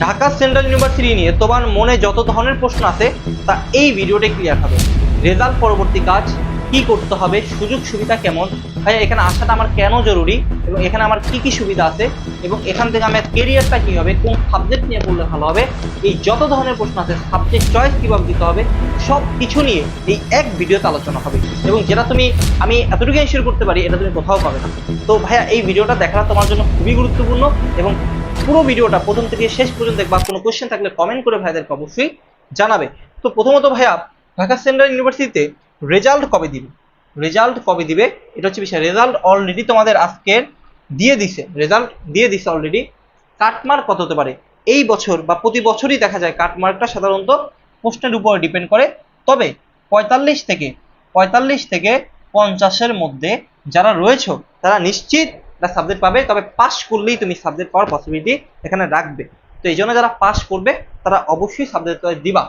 Dhaka central university নিয়ে তোমার মনে যত ধরনের প্রশ্ন আছে তা এই ভিডিওতে ক্লিয়ার হবে। রেজাল্ট পরবর্তী কাজ কি করতে হবে, সুযোগ সুবিধা কেমন, ভাই এখানে আসাটা আমার কেন জরুরি এবং এখানে আমার কি কি সুবিধা আছে এবং এখান থেকে আমার কেরিয়ারটা কী হবে, কোন সাবজেক্ট নিয়ে পড়লে ভালো হবে, এই যত ধরনের প্রশ্ন আছে, সাবজেক্ট চয়েস কীভাবে দিতে হবে, সব কিছু নিয়ে এই এক ভিডিওতে আলোচনা হবে। এবং যেটা আমি এতটুকু এনশিওর করতে পারি এটা তুমি কোথাও পাবে না। তো ভাইয়া এই ভিডিওটা দেখাটা তোমার জন্য খুবই গুরুত্বপূর্ণ এবং পুরো ভিডিওটা প্রথম থেকে শেষ পর্যন্ত দেখবা। কোনো কোশ্চেন থাকলে কমেন্ট করে ভাইদেরকে অবশ্যই জানাবে। তো প্রথমত ভাইয়া, ঢাকা সেন্ট্রাল ইউনিভার্সিটিতে রেজাল্ট কবে দিবে, রেজাল্ট কবে দিবে এটা হচ্ছে বিষয়। রেজাল্ট অলরেডি তোমাদের আজকের দিয়ে দিছে, রেজাল্ট দিয়ে দিছে অলরেডি। কাটমার্ক কত হতে পারে এই বছর বা প্রতি বছরই দেখা যায় কাটমার্কটা সাধারণত প্রশ্নের উপর ডিপেন্ড করে। তবে 45 থেকে 50-এর মধ্যে যারা রয়েছে তারা নিশ্চিত সাবজেক্ট পাবে। তবে পাস করলেই তুমি সাবজেক্ট পাওয়ার পসিবিলিটি এখানে রাখবে। তো এই জন্য যারা পাস করবে তারা অবশ্যই সাবজেক্ট দিবা।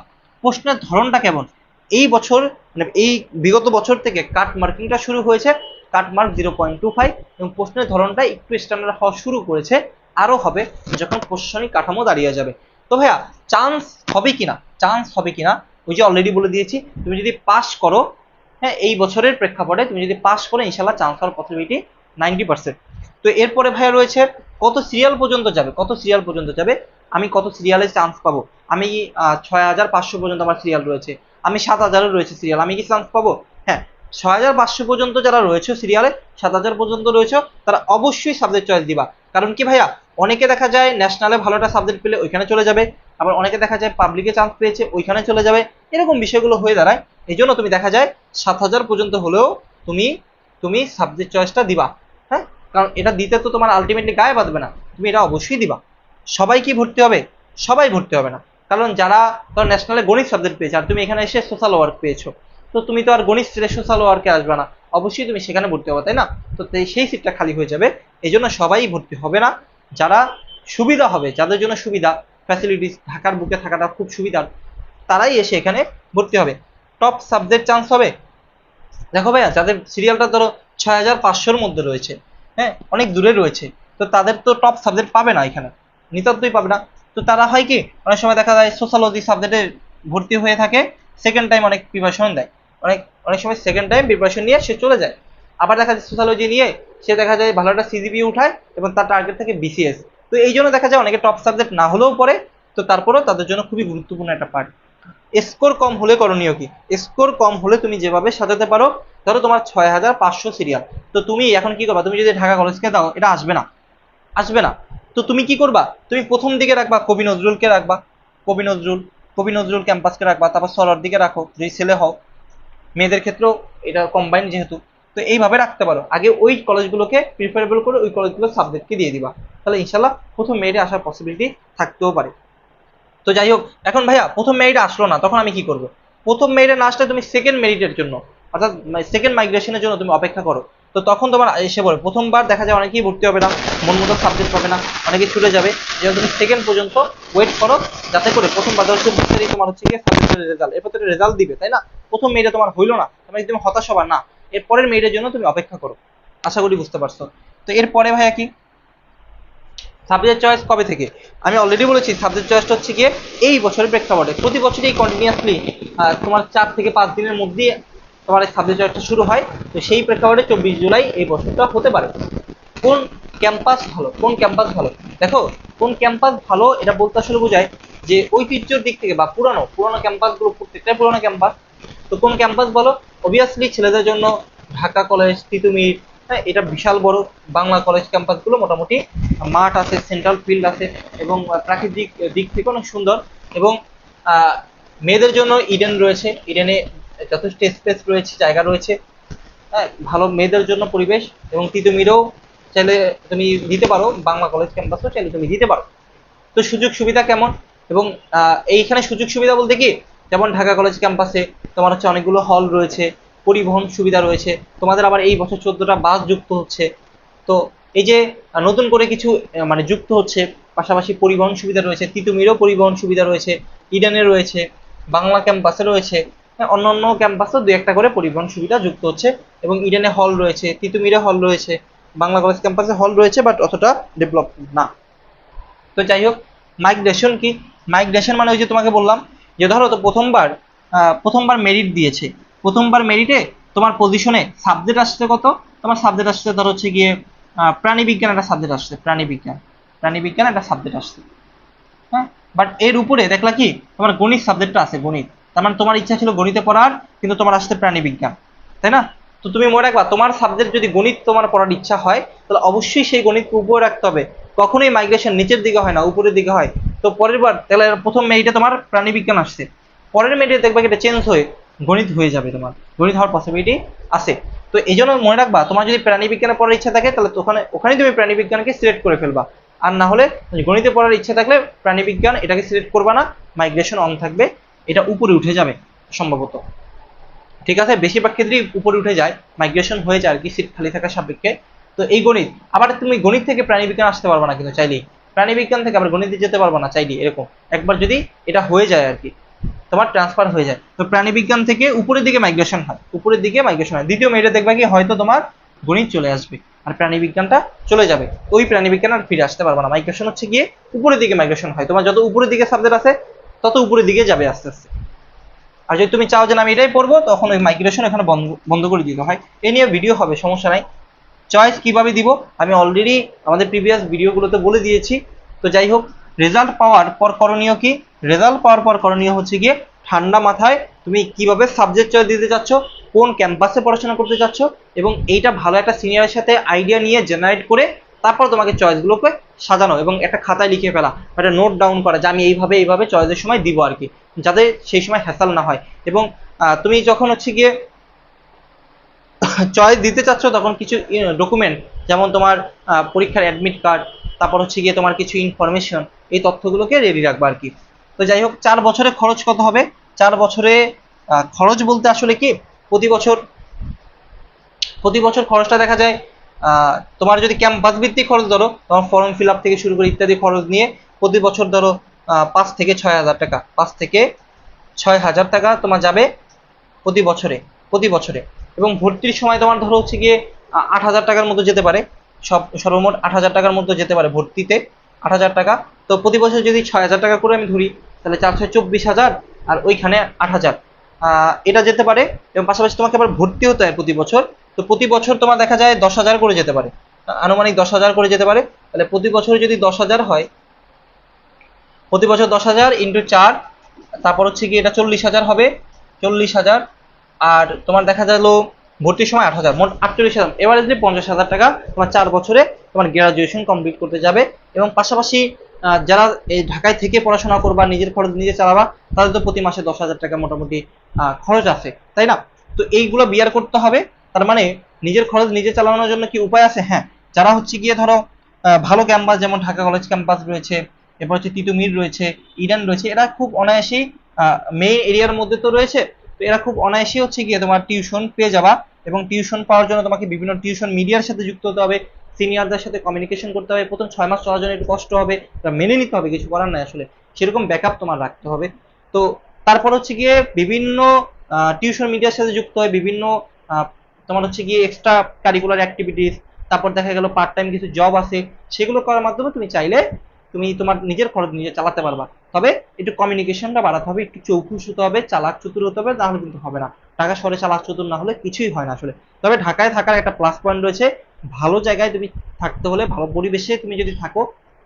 প্রশ্নের ধরনটা কেমন, এই বছর মানে এই বিগত বছর থেকে কাট মার্কিংটা শুরু হয়েছে, কাট মার্ক 0.25 এবং প্রশ্নের ধরনটা একটু স্ট্যান্ডার্ড হওয়া শুরু করেছে, আরও হবে যখন প্রশাসনিক কাঠামো দাঁড়িয়ে যাবে। তো ভাইয়া চান্স হবে কিনা ওই যে অলরেডি বলে দিয়েছি, তুমি যদি পাস করো, হ্যাঁ এই বছরের প্রেক্ষাপটে তুমি যদি পাস করো ইনশাল্লাহ চান্স হওয়ার পসিবিলিটি 90%। তো এরপরে ভাইয়া রয়েছে কত সিরিয়াল পর্যন্ত যাবে, আমি কত সিরিয়ালে চান্স পাবো। আমি 6500 পর্যন্ত আমার সিরিয়াল রয়েছে, আমি 7000-এর রয়েছে সিরিয়াল, আমি কি চান্স পাবো? হ্যাঁ, 6500 পর্যন্ত যারা রয়েছে সিরিয়ালে, 7000 পর্যন্ত রয়েছে, তারা অবশ্যই সাবজেক্ট চয়েস দিবা। কারণ কি ভাইয়া, অনেকে দেখা যায় ন্যাশনালে ভালো একটা সাবজেক্ট পেলে ওইখানে চলে যাবে, আবার অনেকে দেখা যায় পাবলিকে চান্স পেয়েছে ওইখানে চলে যাবে, এরকম বিষয়গুলো হয়ে দাঁড়ায়। এই জন্য তুমি দেখা যায় 7000 পর্যন্ত হলেও তুমি সাবজেক্ট চয়েসটা দিবা। হ্যাঁ, কারণ এটা দিতে তো তোমার আলটিমেটলি গায়ে বাঁধবে না, তুমি এটা অবশ্যই দিবা। সবাই কি ভর্তি হবে? সবাই ভর্তি হবে না। কারণ যারা ধর ন্যাশনালে গণিত সাবজেক্ট পেয়েছে আর তুমি এখানে এসে সোশ্যাল ওয়ার্ক পেয়েছো, তো তুমি তো আর গণিত ছেড়ে সোশ্যাল ওয়ার্কে আসবে না, অবশ্যই তুমি সেখানে ভর্তি হবে, তাই না? তো সেই সিটটা খালি হয়ে যাবে। এই জন্য সবাই ভর্তি হবে না। যারা সুবিধা হবে, যাদের জন্য সুবিধা, ফ্যাসিলিটিস ঢাকার বুকে থাকাটা খুব সুবিধার, তারাই এসে এখানে ভর্তি হবে। টপ সাবজেক্ট চান্স হবে, দেখো ভাইয়া যাদের সিরিয়ালটা ধরো 6500-এর মধ্যে রয়েছে, হ্যাঁ অনেক দূরে রয়েছে, তো তাদের তো টপ সাবজেক্ট পাবে না, এখানে নিতান্তই পাবে না। তো তারা হয় কি, অনেক সময় দেখা যায় সোশ্যালজি সাবজেক্টে ভর্তি হয়ে থাকে, সেকেন্ড টাইম অনেক প্রিপারেশন দেয়, অনেক সময় সেকেন্ড টাইম প্রিপারেশন নিয়ে সে চলে যায়। আবার দেখা যায় সোশ্যালজি নিয়ে সে দেখা যায় ভালো একটা সিজিপি উঠায় এবং তার টার্গেট থাকে বিসিএস। তো এই জন্য দেখা যায় অনেকে টপ সাবজেক্ট না হলেও পড়ে, তো তারপরেও তাদের জন্য খুবই গুরুত্বপূর্ণ একটা পার্ট। স্কোর কম হলে করণীয় কি? স্কোর কম হলে তুমি যেভাবে সাজাতে পারো, ধরো তোমার 6500 সিরিয়াল, তো তুমি এখন কি করবা? তুমি যদি ঢাকা কলেজকে দাও এটা আসবে না। তো তুমি কি করবা? তুমি প্রথম দিকে রাখবা কবি নজরুলকে রাখবা, কবি নজরুল ক্যাম্পাসকে রাখবা, তারপর সরার দিকে রাখো যদি ছেলে হও, মেয়েদের ক্ষেত্রেও এটা কম্বাইন যেহেতু। তো এইভাবে রাখতে পারো, আগে ওই কলেজগুলোকে প্রিফারেবল করে ওই কলেজগুলোর সাবজেক্টকে দিয়ে দিবা, তাহলে ইনশাল্লাহ প্রথম মেরিটে আসার পসিবিলিটি থাকতেও পারে। তো যাই হোক, এখন ভাইয়া প্রথম মেরিটে আসলো না, তখন আমি কি করব? প্রথম মেরিটে না আসলে তুমি সেকেন্ড মেরিটের জন্য, অর্থাৎ সেকেন্ড মাইগ্রেশনের জন্য তুমি অপেক্ষা করো। তো তখন তোমার এসে পড়ে, প্রথমবার দেখা যায় অনেকেই ভর্তি হবে না, মন মতো সাবজেক্ট পাবে না, অনেকেই ছুটে যাবে। যেহেতু তুমি সেকেন্ড পর্যন্ত ওয়েট করো, যাতে করে প্রথমবার ধরো 24 তারিখ তোমার হচ্ছে গিয়ে সাবজেক্টের রেজাল্ট, এরপর তো রেজাল্ট দিবে, তাই না? প্রথম মেরিটে তোমার হইলো না, তুমি একদম হতাশ হবা না, এর পরের মেরিটের জন্য তুমি অপেক্ষা করো। আশা করি বুঝতে পারছো। তো এরপরে ভাইয়া কি, সাবজেক্ট চয়েস কবে থেকে? আমি অলরেডি বলেছি সাবজেক্ট চয়েসটা হচ্ছে গিয়ে এই বছরের প্রেক্ষাপটে প্রতি বছরই কন্টিনিউয়াসলি তোমার 4 থেকে 5 দিনের মধ্যে তোমার এই সাবজেক্ট চয়েসটা শুরু হয়। তো সেই প্রেক্ষাপটে 24 জুলাই এই বছরটা হতে পারে। কোন ক্যাম্পাস ভালো, দেখো কোন ক্যাম্পাস ভালো এটা বলতে আসলে বোঝায় যে ঐতিহ্যের দিক থেকে বা পুরানো ক্যাম্পাসগুলো প্রত্যেকটাই পুরানো ক্যাম্পাস। তো কোন ক্যাম্পাস বলো? অবভিয়াসলি ছেলেদের জন্য ঢাকা কলেজ, তিতুমির, হ্যাঁ এটা বিশাল বড়। বাংলা কলেজ ক্যাম্পাসগুলো মোটামুটি মাঠ আছে, সেন্ট্রাল ফিল্ড আছে এবং প্রাকৃতিক দিক থেকে অনেক সুন্দর। এবং মেয়েদের জন্য ইডেন রয়েছে, ইডেনে যথেষ্ট স্পেস রয়েছে, জায়গা রয়েছে, হ্যাঁ ভালো মেয়েদের জন্য পরিবেশ। এবং তিতুমিরেও চাইলে তুমি দিতে পারো, বাংলা কলেজ ক্যাম্পাসও চাইলে তুমি দিতে পারো। তো সুযোগ সুবিধা কেমন? এবং এইখানে সুযোগ সুবিধা বলতে কি, যেমন ঢাকা কলেজ ক্যাম্পাসে তোমার হচ্ছে অনেকগুলো হল রয়েছে, পরিবহন সুবিধা রয়েছে, তোমাদের আবার এই বছর 14টা বাস যুক্ত হচ্ছে। তো এই যে নতুন করে কিছু মানে যুক্ত হচ্ছে, পাশাপাশি পরিবহন সুবিধা রয়েছে, তিতুমিরেও পরিবহন সুবিধা রয়েছে, ইডেনে রয়েছে, বাংলা ক্যাম্পাসে রয়েছে, হ্যাঁ অন্যান্য ক্যাম্পাসেও দু একটা করে পরিবহন সুবিধা যুক্ত হচ্ছে। এবং ইডেনে হল রয়েছে, তিতুমিরে হল রয়েছে, বাংলা কলেজ ক্যাম্পাসে হল রয়েছে, বাট অতটা ডেভেলপ না। তো যাই হোক, মাইগ্রেশন কি? মাইগ্রেশন মানে ওই যে তোমাকে বললাম যে ধরো তো প্রথমবার মেরিট দিয়েছে, প্রথমবার মেরিটে তোমার পজিশনে সাবজেক্ট আসছে কত, তোমার সাবজেক্ট আসছে ধরো হচ্ছে গিয়ে প্রাণী বিজ্ঞান একটা সাবজেক্ট আসছে, প্রাণী বিজ্ঞান একটা সাবজেক্ট আসছে, হ্যাঁ। বাট এর উপরে দেখলা কি তোমার গণিত সাবজেক্টটা আছে, গণিত, তার মানে তোমার ইচ্ছা ছিল গণিতে পড়ার, কিন্তু তোমার আসছে প্রাণী বিজ্ঞান, তাই না? তো তুমি মনে রাখবা তোমার সাবজেক্ট যদি গণিত তোমার পড়ার ইচ্ছা হয় তাহলে অবশ্যই সেই গণিতকে উপরে রাখতে হবে। কখনোই মাইগ্রেশন নিচের দিকে হয় না, উপরের দিকে হয়। তো পরের বার তাহলে প্রথম মেরিটে তোমার প্রাণী বিজ্ঞান আসছে, পরের মেরিটে দেখবা এটা চেঞ্জ হয়ে গণিত হয়ে যাবে, তোমার গণিত হওয়ার পসিবিলিটি আছে। তো এই জন্য মনে রাখবা তোমার যদি প্রাণী বিজ্ঞানে পড়ার ইচ্ছা থাকে তাহলে ওখানে তুমি প্রাণী বিজ্ঞানকে সিলেক্ট করে ফেলবা। আর না হলে গণিতে পড়ার ইচ্ছা থাকলে প্রাণী বিজ্ঞান এটাকে সিলেক্ট করবা না, মাইগ্রেশন অন থাকবে, এটা উপরে উঠে যাবে সম্ভবত। ঠিক আছে, বেশিরভাগ ক্ষেত্রেই উপরে উঠে যায়, মাইগ্রেশন হয়ে যায় আর কি, সিট খালি থাকার সাপেক্ষে। তো এই গণিত, আবার তুমি গণিত থেকে প্রাণী বিজ্ঞান আসতে পারবে না কিন্তু চাইলেই, প্রাণী বিজ্ঞান থেকে আবার গণিতে যেতে পারবে না চাইলেই, এরকম একবার যদি এটা হয়ে যায় আর কি, তোমার ট্রান্সফার হয়ে যায়। তো প্রাণী বিজ্ঞান থেকে উপরের দিকে মাইগ্রেশন হয়, উপরের দিকে মাইগ্রেশন হয়, দ্বিতীয় মেরিটে দেখবা কি হয়তো তোমার গণিত চলে আসবে আর প্রাণী বিজ্ঞানটা চলে যাবে, ওই প্রাণী বিজ্ঞান আর ফিরে আসতে পারবে না। মাইগ্রেশন হচ্ছে গিয়ে উপরের দিকে মাইগ্রেশন হয়, তোমার যত উপরের দিকে সাবজেক্ট আছে তত উপরের দিকে যাবে আস্তে আস্তে। আর যদি তুমি চাও যে আমি এটাই পড়বো তখন ওই মাইগ্রেশন এখানে বন্ধ বন্ধ করে দিতে হয়। এ নিয়ে ভিডিও হবে, সমস্যা নাই। চয়েস কিভাবে দিব আমি অলরেডি আমাদের প্রিভিয়াস ভিডিওগুলোতে বলে দিয়েছি। তো যাই হোক, রেজাল্ট পাওয়ার পর করণীয় কি? রেজাল্ট পাওয়ার পর করণীয় হচ্ছে গিয়ে ঠান্ডা মাথায় তুমি কিভাবে সাবজেক্ট চয়েস দিতে চাচ্ছ, কোন ক্যাম্পাসে পড়াশোনা করতে চাচ্ছ, এবং এইটা ভালো একটা সিনিয়রের সাথে আইডিয়া নিয়ে জেনারেট করে তারপর তোমাকে চয়েসগুলোকে সাজানো এবং একটা খাতায় লিখে ফেলা, একটা নোট ডাউন করা যে আমি এইভাবে এইভাবে চয়েসের সময় দিব আর কি, যাতে সেই সময় হ্যাসাল না হয়। এবং তুমি যখন হচ্ছে গিয়ে চয়েস দিতে চাচ্ছ তখন কিছু ডকুমেন্ট, যেমন তোমার পরীক্ষার অ্যাডমিট কার্ড, তারপর হচ্ছে গিয়ে তোমার কিছু ইনফরমেশন, এই তথ্যগুলোকে রেডি রাখবা আর কি। তো যাই হোক, 4 বছরে খরচ কত হবে? 4 বছরে খরচ বলতে আসলে কি, প্রতি বছর প্রতি বছর খরচটা দেখা যায়, তোমার যদি ক্যাম্পাস ভিত্তিক খরচ ধরো, তোমার ফর্ম ফিল আপ থেকে শুরু করে ইত্যাদি খরচ নিয়ে প্রতি বছর ধরো 5 থেকে 6 হাজার টাকা, 5 থেকে 6 হাজার টাকা তোমার যাবে প্রতি বছরে। এবং ভর্তির সময় তোমার ধরো হচ্ছে গিয়ে 8 হাজার টাকার মতো যেতে পারে, সর্বমোট 8 হাজার টাকার মতো যেতে পারে ভর্তিতে, 8 হাজার টাকা। তো প্রতি বছর যদি 6 হাজার টাকা করে আমি ধরি তাহলে 4 6 24 হাজার, আর ওইখানে 8 হাজার, এটা যেতে পারে। এবং পাশাপাশি তোমাকে আবার ভর্তি হতে হয় প্রতি বছর, তো প্রতি বছর তোমার দেখা যায় 10 হাজার করে যেতে পারে, আনুমানিক 10 হাজার করে যেতে পারে। তাহলে প্রতি বছর যদি 10 হাজার হয়, প্রতি বছর 10 হাজার ইন্টু 4, তারপর হচ্ছে কি এটা 40 হাজার হবে, 40 হাজার। আর তোমার দেখা গেল ভর্তির সময় 8 হাজার, মোট 48 হাজার, এবারে যদি 50 হাজার টাকা তোমার 4 বছরে তোমার গ্রাজুয়েশন কমপ্লিট করতে যাবে। এবং পাশাপাশি যারা এই ঢাকায় থেকে পড়াশোনা করবা, নিজের খরচ নিজে চালাবা, তাদের তো প্রতি মাসে 10 হাজার টাকা মোটামুটি খরচ আছে, তাই না? তো এইগুলো বিয়ার করতে হবে। তার মানে নিজের খরচ নিজে চালানোর জন্য কি উপায় আছে? হ্যাঁ, যারা হচ্ছে গিয়ে ধরো ভালো ক্যাম্পাস, যেমন ঢাকা কলেজ ক্যাম্পাস রয়েছে, এরপর হচ্ছে তিতুমির রয়েছে, ইডেন রয়েছে, এরা খুব অনায়াসেই মেইন এরিয়ার মধ্যে তো রয়েছে, তো এরা খুব অনায়াসেই হচ্ছে গিয়ে তোমার টিউশন পেয়ে যাবা। এবং টিউশন পাওয়ার জন্য তোমাকে বিভিন্ন টিউশন মিডিয়ার সাথে যুক্ত হতে হবে, সিনিয়রদের সাথে কমিউনিকেশন করতে হবে, প্রথম 6 মাস চলার জন্য একটু কষ্ট হবে, মেনে নিতে হবে, কিছু করার নাই আসলে, সেরকম ব্যাকআপ তোমার রাখতে হবে। তো তারপর হচ্ছে গিয়ে বিভিন্ন টিউশন মিডিয়ার সাথে যুক্ত হয়, বিভিন্ন তোমার হচ্ছে গিয়ে এক্সট্রা কারিকুলার অ্যাক্টিভিটিস, তারপর দেখা গেল পার্ট টাইম কিছু জব আছে, সেগুলো করার মাধ্যমে তুমি চাইলে তুমি তোমার নিজের খরচ নিজে চালাতে পারবা। তবে একটু কমিউনিকেশনটা বাড়াতে হবে, একটু চৌকুস হতে হবে, চালাক চতুর হতে হবে, তাহলে কিন্তু হবে না। ঢাকা শহরে চালাক চতুর না হলে কিছুই হয় না আসলে। তবে ঢাকায় থাকার একটা প্লাস পয়েন্ট রয়েছে, ভালো জায়গায় তুমি থাকতে হলে, ভালো পরিবেশে তুমি যদি থাকো,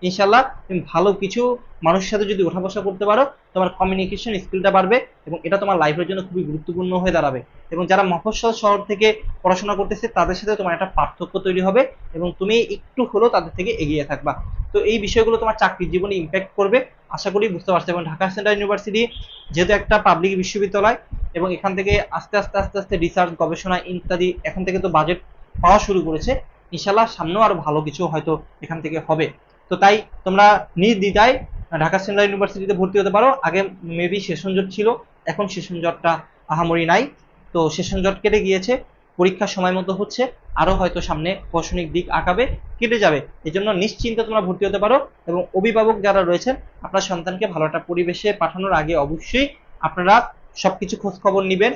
ইনশাল্লাহ তুমি ভালো কিছু মানুষের সাথে যদি ওঠা বসা করতে পারো, তোমার কমিউনিকেশন স্কিলটা বাড়বে এবং এটা তোমার লাইফের জন্য খুবই গুরুত্বপূর্ণ হয়ে দাঁড়াবে। এবং যারা মফস্বল শহর থেকে পড়াশোনা করতেছে তাদের সাথে তোমার একটা পার্থক্য তৈরি হবে এবং তুমি একটু হলেও তাদের থেকে এগিয়ে থাকবা। তো এই বিষয়গুলো তোমার চাকরির জীবনে ইম্প্যাক্ট করবে, আশা করি বুঝতে পারছো। এবং ঢাকা সেন্ট্রাল ইউনিভার্সিটি যেহেতু একটা পাবলিক বিশ্ববিদ্যালয়, এবং এখান থেকে আস্তে আস্তে আস্তে আস্তে রিসার্চ গবেষণা ইত্যাদি এখান থেকে তো বাজেট পাওয়া শুরু করেছে, ইনশাল্লাহ সামনেও আরো ভালো কিছু হয়তো এখান থেকে হবে। তো তাই তোমরা নির্দ্বিধায় ঢাকা সেন্ট্রাল ইউনিভার্সিটিতে ভর্তি হতে পারো। আগে মেবি সেশন জট ছিল, এখন সেশন জটটা আহামরি নাই, তো সেশন জট কেটে গিয়েছে, পরীক্ষার সময় মতো হচ্ছে, আরো হয়তো সামনে প্রশাসনিক দিক আঁকাবে, কেটে যাবে। এই জন্য নিশ্চিন্তে তোমরা ভর্তি হতে পারো। এবং অভিভাবক যারা রয়েছেন, আপনার সন্তানকে ভালো একটা পরিবেশে পাঠানোর আগে অবশ্যই আপনারা সবকিছু খোঁজ খবর নিবেন।